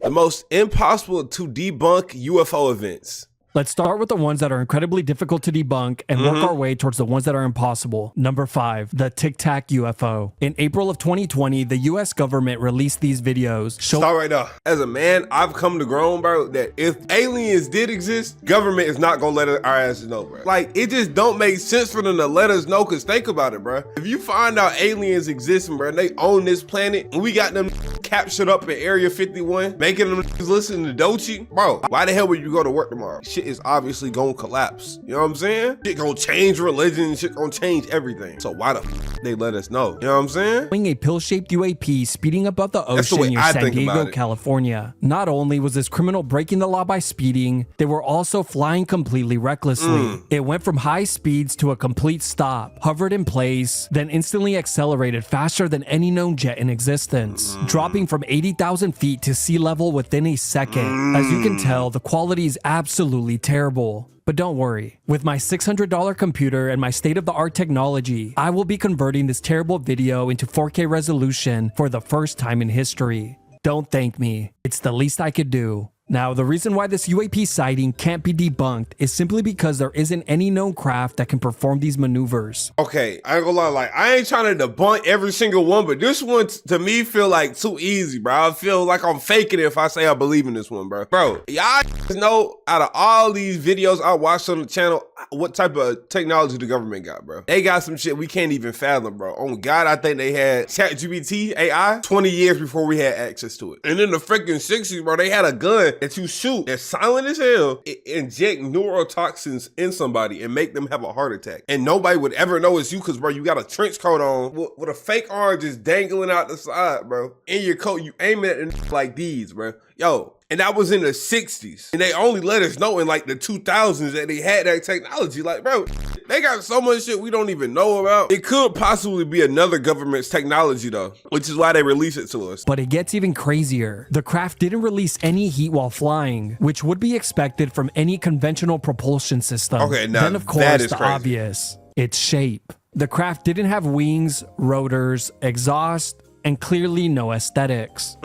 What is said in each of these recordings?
The most impossible to debunk UFO events. Let's start with the ones that are incredibly difficult to debunk and work our way towards the ones that are impossible. Number 5, the Tic Tac UFO. In April of 2020, the US government released these videos. Stop right now. As a man, I've come to grown, bro, that if aliens did exist, government is not gonna let our asses know, bro. Like, it just don't make sense for them to let us know, cause think about it, bro. If you find out aliens existing, bro, and they own this planet, and we got them captured up in Area 51, making them listen to Dochi, bro, why the hell would you go to work tomorrow? Shit is obviously gonna collapse. You know what I'm saying? Shit gonna change religion, shit gonna change everything. So why the they let us know? You know what I'm saying? A pill-shaped UAP speeding above the ocean near San Diego, California. Not only was this criminal breaking the law by speeding, they were also flying completely recklessly. It went from high speeds to a complete stop, hovered in place, then instantly accelerated faster than any known jet in existence, dropping from 80,000 feet to sea level within a second. As you can tell, the quality is absolutely terrible. But don't worry, with my $600 computer and my state-of-the-art technology, I will be converting this terrible video into 4K resolution for the first time in history. Don't thank me, it's the least I could do. Now, the reason why this UAP sighting can't be debunked is simply because there isn't any known craft that can perform these maneuvers. Okay, I ain't gonna lie, like, I ain't trying to debunk every single one, but this one to me feel like too easy, bro. I feel like I'm faking it if I say I believe in this one, bro. Bro, y'all know out of all these videos I watched on the channel, what type of technology the government got, bro. They got some shit we can't even fathom, bro. On God, I think they had ChatGPT AI 20 years before we had access to it. And in the freaking 60s, bro, they had a gun that you shoot that's silent as hell, inject neurotoxins in somebody and make them have a heart attack. And nobody would ever know it's you because, bro, you got a trench coat on with a fake arm just dangling out the side, bro. In your coat, you aiming at it like these, bro. Yo. And that was in the 60s. And they only let us know in like the 2000s that they had that technology. Like, bro, they got so much shit we don't even know about. It could possibly be another government's technology though, which is why they release it to us. But it gets even crazier. The craft didn't release any heat while flying, which would be expected from any conventional propulsion system. Okay, now then of course the obvious, its shape. The craft didn't have wings, rotors, exhaust, and clearly no aesthetics.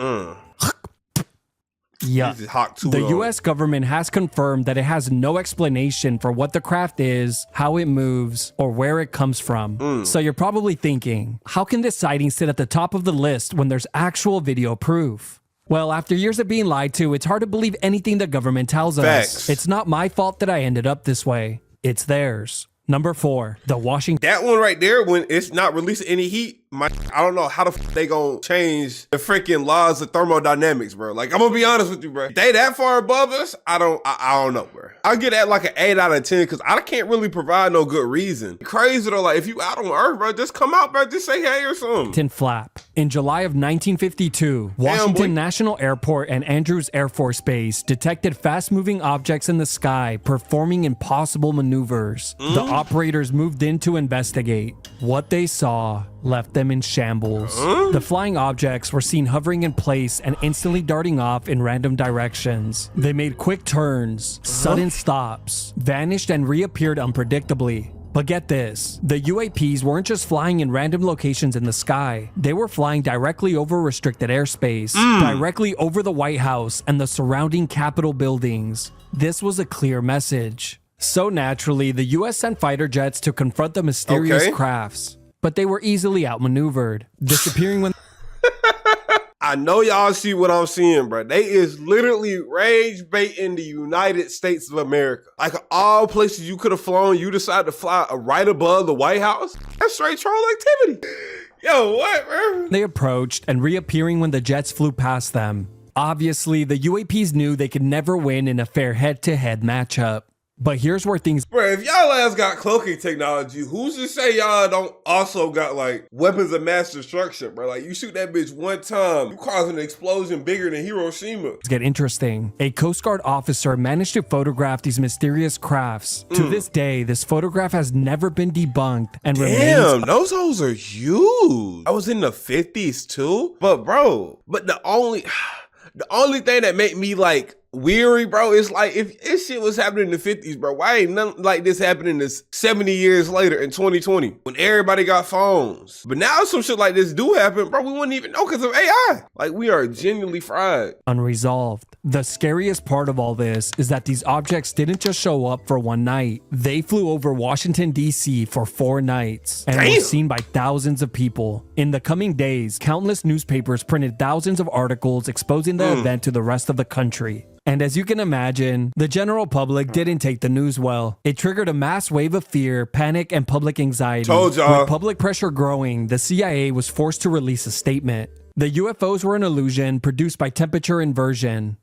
Yeah, the US government has confirmed that it has no explanation for what the craft is, how it moves, or where it comes from. So you're probably thinking, how can this sighting sit at the top of the list when there's actual video proof? Well, after years of being lied to, it's hard to believe anything the government tells us. It's not my fault that I ended up this way. It's theirs. Number 4, the Washington. That one right there, when it's not releasing any heat, I don't know how they gonna change the freaking laws of thermodynamics, bro. Like, I'm gonna be honest with you, bro. If they that far above us, I don't know, bro. I'll get at like an 8 out of 10 because I can't really provide no good reason. Crazy though, like if you out on Earth, bro, just come out, bro. Just say hey or something. Flap. In July of 1952, Washington National Airport and Andrews Air Force Base detected fast-moving objects in the sky performing impossible maneuvers. The operators moved in to investigate. What they saw left them in shambles. The flying objects were seen hovering in place and instantly darting off in random directions. They made quick turns, sudden stops, vanished and reappeared unpredictably. But get this, the UAPs weren't just flying in random locations in the sky. They were flying directly over restricted airspace, directly over the White House and the surrounding Capitol buildings. This was a clear message. So naturally, the US sent fighter jets to confront the mysterious crafts. But they were easily outmaneuvered, disappearing when... I know y'all see what I'm seeing, bro. They is literally rage baiting the United States of America. Like all places you could have flown, you decide to fly right above the White House. That's straight troll activity. Yo, what, bro? They approached and reappearing when the jets flew past them. Obviously, the UAPs knew they could never win in a fair head-to-head matchup. But here's where things... Bro, if y'all ass got cloaking technology, who's to say y'all don't also got like weapons of mass destruction, bro? Like you shoot that bitch one time, you cause an explosion bigger than Hiroshima. Get interesting. A Coast Guard officer managed to photograph these mysterious crafts. To this day, this photograph has never been debunked and remains... Damn, those hoes are huge. I was in the 50s too, but bro, the only thing that made me like weary, bro. It's like if this shit was happening in the 50s, bro, why ain't nothing like this happening this 70 years later in 2020 when everybody got phones? But now some shit like this do happen, bro. We wouldn't even know because of AI. Like, we are genuinely fried. Unresolved. The scariest part of all this is that these objects didn't just show up for one night. They flew over Washington, D.C. for 4 nights and were seen by thousands of people. In the coming days, countless newspapers printed thousands of articles exposing the event to the rest of the country. And as you can imagine, the general public didn't take the news well. It triggered a mass wave of fear, panic, and public anxiety. Told y'all. With public pressure growing, the CIA was forced to release a statement. The UFOs were an illusion produced by temperature inversion.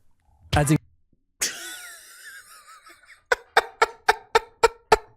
As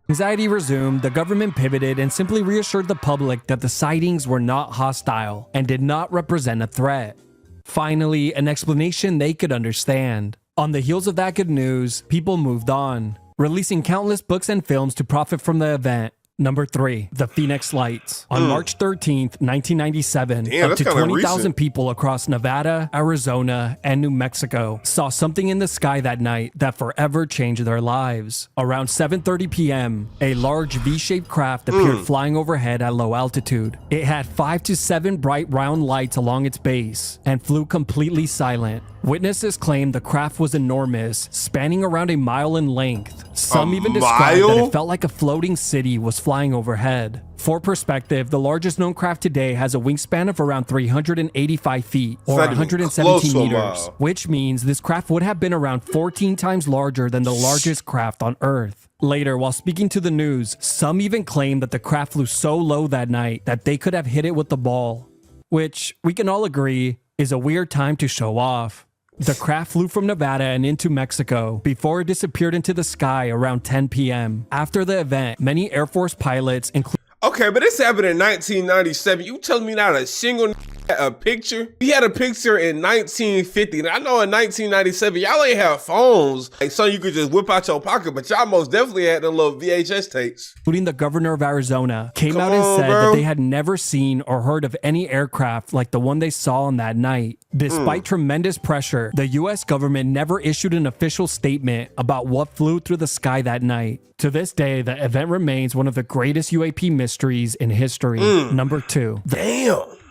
anxiety resumed, the government pivoted and simply reassured the public that the sightings were not hostile and did not represent a threat. Finally, an explanation they could understand. On the heels of that good news, people moved on, releasing countless books and films to profit from the event. Number 3, the Phoenix Lights. On March 13th, 1997, up to 20,000 people across Nevada, Arizona, and New Mexico saw something in the sky that night that forever changed their lives. Around 7:30 p.m., a large V-shaped craft appeared flying overhead at low altitude. It had 5 to 7 bright round lights along its base and flew completely silent. Witnesses claimed the craft was enormous, spanning around a mile in length. Some even described that it felt like a floating city was flying overhead. For perspective, the largest known craft today has a wingspan of around 385 feet, or 117 meters, which means this craft would have been around 14 times larger than the largest craft on Earth. Later, while speaking to the news, some even claimed that the craft flew so low that night that they could have hit it with the ball, which we can all agree is a weird time to show off. The craft flew from Nevada and into Mexico before it disappeared into the sky around 10 p.m. After the event, many Air Force pilots, including... Okay, but this happened in 1997. You telling me not a single a picture? We had a picture in 1950. And I know in 1997, y'all ain't have phones, like so you could just whip out your pocket, but y'all most definitely had them little VHS tapes. Including the governor of Arizona, came out and said that they had never seen or heard of any aircraft like the one they saw on that night. Despite tremendous pressure, the U.S. government never issued an official statement about what flew through the sky that night. To this day, the event remains one of the greatest UAP mysteries in history. Number 2.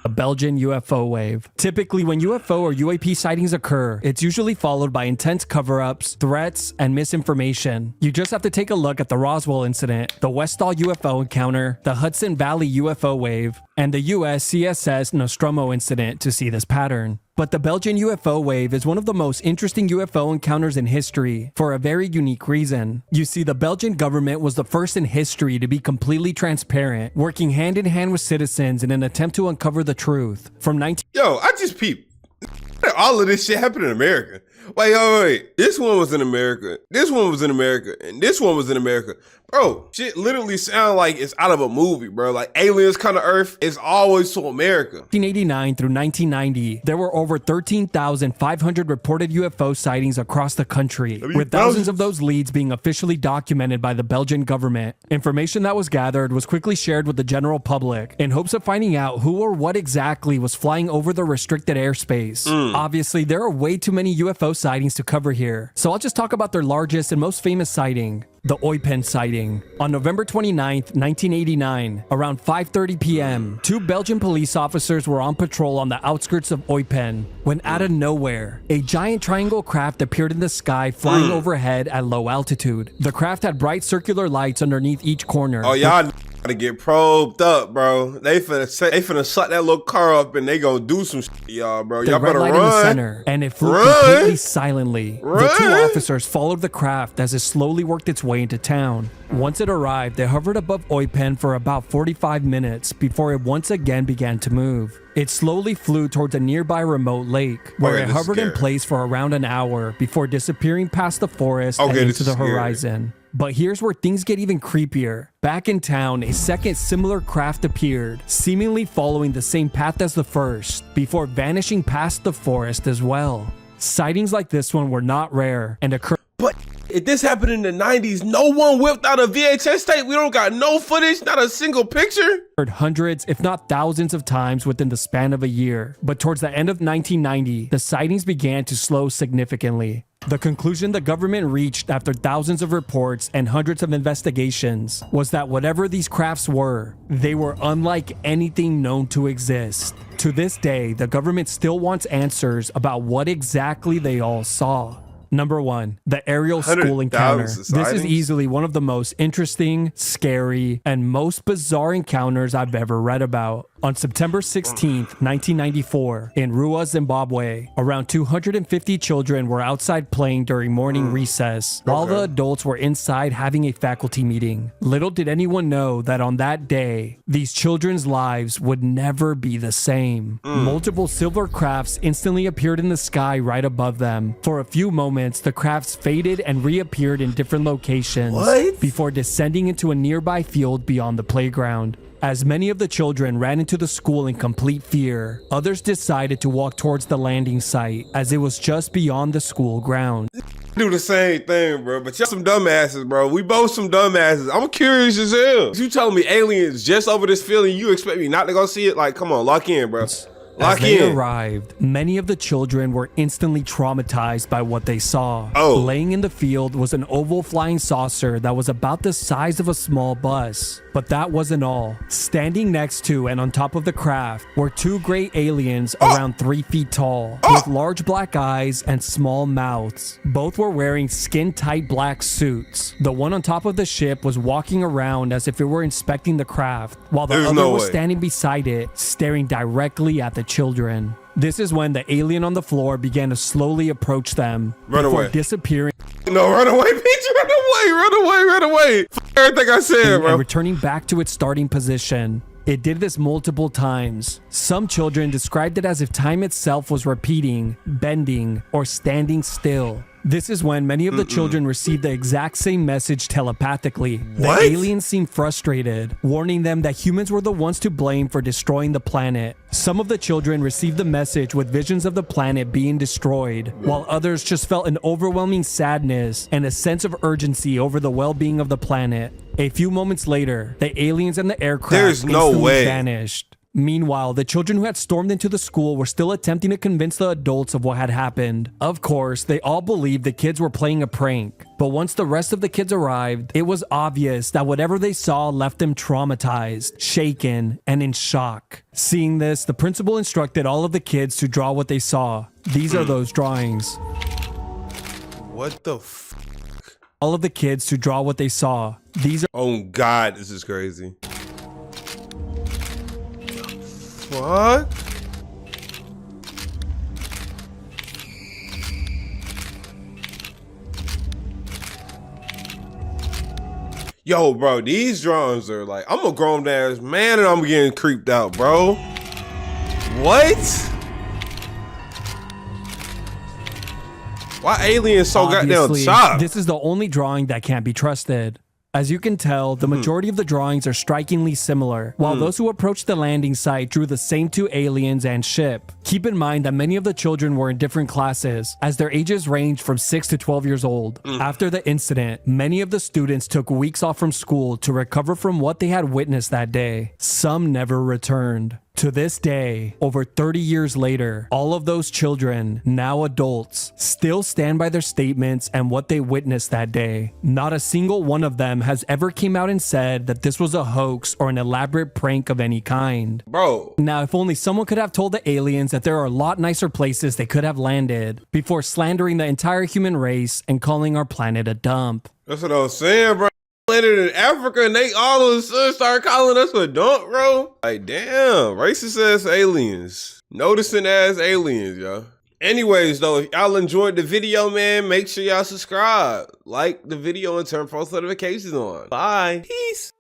A Belgian UFO wave. Typically, when UFO or UAP sightings occur, it's usually followed by intense cover-ups, threats, and misinformation. You just have to take a look at the Roswell incident, the Westall UFO encounter, the Hudson Valley UFO wave, and the US CSS Nostromo incident to see this pattern. But the Belgian UFO wave is one of the most interesting UFO encounters in history for a very unique reason. You see, the Belgian government was the first in history to be completely transparent, working hand in hand with citizens in an attempt to uncover the truth. Yo, I just peeped. All of this shit happened in America. Wait. This one was in America. This one was in America. And this one was in America. Bro, shit literally sound like it's out of a movie, bro. Like aliens come to Earth, it's always to America. 1989 through 1990, there were over 13,500 reported UFO sightings across the country, with thousands of those leads being officially documented by the Belgian government. Information that was gathered was quickly shared with the general public in hopes of finding out who or what exactly was flying over the restricted airspace. Obviously, there are way too many UFO sightings to cover here, so I'll just talk about their largest and most famous sighting. The Eupen sighting. On November 29th, 1989, around 5:30 p.m., 2 Belgian police officers were on patrol on the outskirts of Eupen when out of nowhere, a giant triangle craft appeared in the sky flying overhead at low altitude. The craft had bright circular lights underneath each corner. Oh, y'all gotta get probed up, bro. They finna suck that little car up and they gonna do some shit, y'all, bro. Y'all better run. In the center, and it flew completely silently. The 2 officers followed the craft as it slowly worked its way into town. Once it arrived, they hovered above Eupen for about 45 minutes before it once again began to move. It slowly flew towards a nearby remote lake, where it hovered in place for around an hour before disappearing past the forest and into the horizon. But here's where things get even creepier. Back in town, a second similar craft appeared, seemingly following the same path as the first, before vanishing past the forest as well. Sightings like this one were not rare and occurred. But if this happened in the 90s, no one whipped out a VHS tape. We don't got no footage, not a single picture. Hundreds, if not thousands of times within the span of a year. But towards the end of 1990, the sightings began to slow significantly. The conclusion the government reached after thousands of reports and hundreds of investigations was that whatever these crafts were, they were unlike anything known to exist. To this day, the government still wants answers about what exactly they all saw. Number 1, the aerial school encounter. This is easily one of the most interesting, scary, and most bizarre encounters I've ever read about. On September 16th, 1994, in Rua, Zimbabwe, around 250 children were outside playing during morning recess, while the adults were inside having a faculty meeting. Little did anyone know that on that day, these children's lives would never be the same. Multiple silver crafts instantly appeared in the sky right above them. For a few moments, the crafts faded and reappeared in different locations before descending into a nearby field beyond the playground. As many of the children ran into the school in complete fear, others decided to walk towards the landing site as it was just beyond the school ground. Do the same thing, bro, but y'all some dumbasses, bro. We both some dumbasses. I'm curious as hell. You telling me aliens just over this field and you expect me not to go see it? Like, come on, lock in, bro. As they arrived, many of the children were instantly traumatized by what they saw. Laying in the field was an oval flying saucer that was about the size of a small bus. But that wasn't all. Standing next to and on top of the craft were 2 gray aliens around 3 feet tall, with large black eyes and small mouths. Both were wearing skin-tight black suits. The one on top of the ship was walking around as if it were inspecting the craft, while the other was standing beside it, staring directly at the children. This is when the alien on the floor began to slowly approach them before disappearing. No, run away, bitch, run away, run away, run away. Everything I said, bro. And returning back to its starting position. It did this multiple times. Some children described it as if time itself was repeating, bending, or standing still. This is when many of the children received the exact same message telepathically. The aliens seemed frustrated, warning them that humans were the ones to blame for destroying the planet. Some of the children received the message with visions of the planet being destroyed, while others just felt an overwhelming sadness and a sense of urgency over the well-being of the planet. A few moments later, the aliens and the aircraft instantly vanished. Meanwhile, the children who had stormed into the school were still attempting to convince the adults of what had happened. Of course, they all believed the kids were playing a prank. But once the rest of the kids arrived, it was obvious that whatever they saw left them traumatized, shaken, and in shock. Seeing this, the principal instructed all of the kids to draw what they saw. These are those drawings. What the f? All of the kids to draw what they saw. These are— Oh God, this is crazy. What? Yo, bro, these drawings are like, I'm a grown ass man and I'm getting creeped out, bro. What? Why aliens so goddamn chopped? This is the only drawing that can't be trusted. As you can tell, the majority of the drawings are strikingly similar, while those who approached the landing site drew the same 2 aliens and ship. Keep in mind that many of the children were in different classes, as their ages ranged from 6 to 12 years old. After the incident, many of the students took weeks off from school to recover from what they had witnessed that day. Some never returned. To this day, over 30 years later, all of those children, now adults, still stand by their statements and what they witnessed that day. Not a single one of them has ever came out and said that this was a hoax or an elaborate prank of any kind. Bro. Now, if only someone could have told the aliens that there are a lot nicer places they could have landed before slandering the entire human race and calling our planet a dump. That's what I was saying, bro. Landed in Africa and they all of a sudden started calling us a dump, bro. Like, damn, racist ass aliens. Noticing ass aliens, y'all. Anyways, though, if y'all enjoyed the video, man, make sure y'all subscribe, like the video, and turn post notifications on. Bye. Peace.